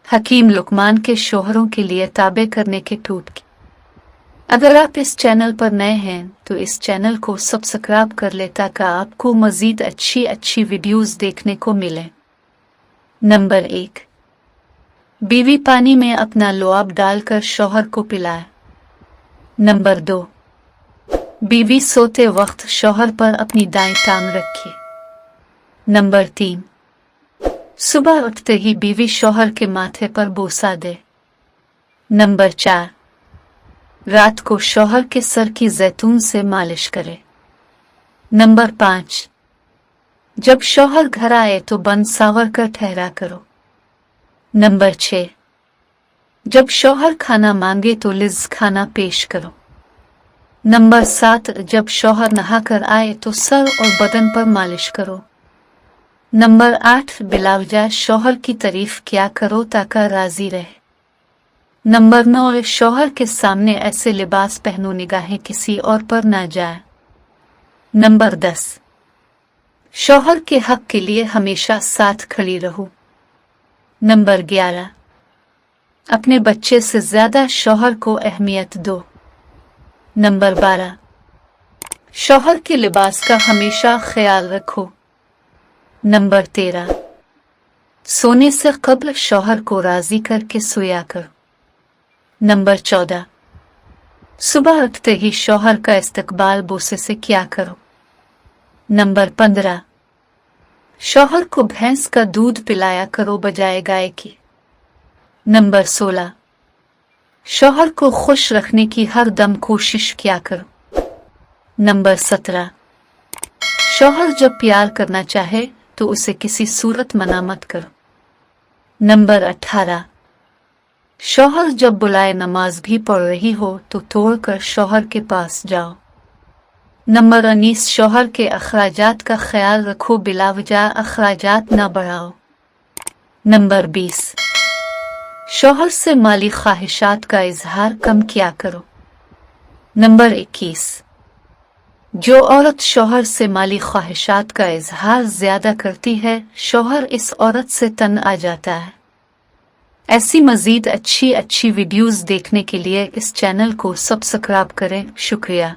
हकीम लुकमान के शोहरों के लिए ताबे करने के टूटके। अगर आप इस चैनल पर नए हैं तो इस चैनल को सब्सक्राइब कर ले ताकि आपको मजीद अच्छी वीडियोस देखने को मिले। नंबर 1, बीवी पानी में अपना लुआब डालकर शौहर को पिलाए। नंबर 2, बीवी सोते वक्त शौहर पर अपनी दाएं टांग रखे। नंबर 3, सुबह उठते ही बीवी शौहर के माथे पर बोसा दे। नंबर 4, रात को शौहर के सर की जैतून से मालिश करे। नंबर 5, जब शौहर घर आए तो बंद सावर कर ठहरा करो। नंबर 6, जब शौहर खाना मांगे तो लिज़ खाना पेश करो। नंबर 7, जब शौहर नहाकर आए तो सर और बदन पर मालिश करो। नंबर 8, बिलावजा शौहर की तारीफ किया करो ताकि राजी रहे। नंबर 9, शौहर के सामने ऐसे लिबास पहनो निगाहें किसी और पर ना जाए। नंबर 10, शौहर के हक के लिए हमेशा साथ खड़ी रहो। नंबर 11, अपने बच्चे से ज्यादा शौहर को अहमियत दो। नंबर 12, शौहर के लिबास का हमेशा ख्याल रखो। नंबर 13, सोने से कब्ल शौहर को राजी करके सोया करो। नंबर 14, सुबह उठते ही शौहर का इस्तकबाल बोसे से किया करो। नंबर 15, शौहर को भैंस का दूध पिलाया करो बजाय गाय की। नंबर 16, शौहर को खुश रखने की हर दम कोशिश किया करो। नंबर 17, शौहर जब प्यार करना चाहे तो उसे किसी सूरत मना मत करो। नंबर 18, शौहर जब बुलाए नमाज भी पढ़ रही हो तो तोड़कर शौहर के पास जाओ। नंबर 19, शौहर के अखराजात का ख्याल रखो, बिलावजा अखराजात न बढ़ाओ। नंबर 20, शौहर से माली ख्वाहिशात का इजहार कम किया करो। नंबर 21, जो औरत शौहर से माली ख्वाहिशात का इजहार ज्यादा करती है शौहर इस औरत से तन आ जाता है। ऐसी मजीद अच्छी वीडियोस देखने के लिए इस चैनल को सब्सक्राइब करें। शुक्रिया।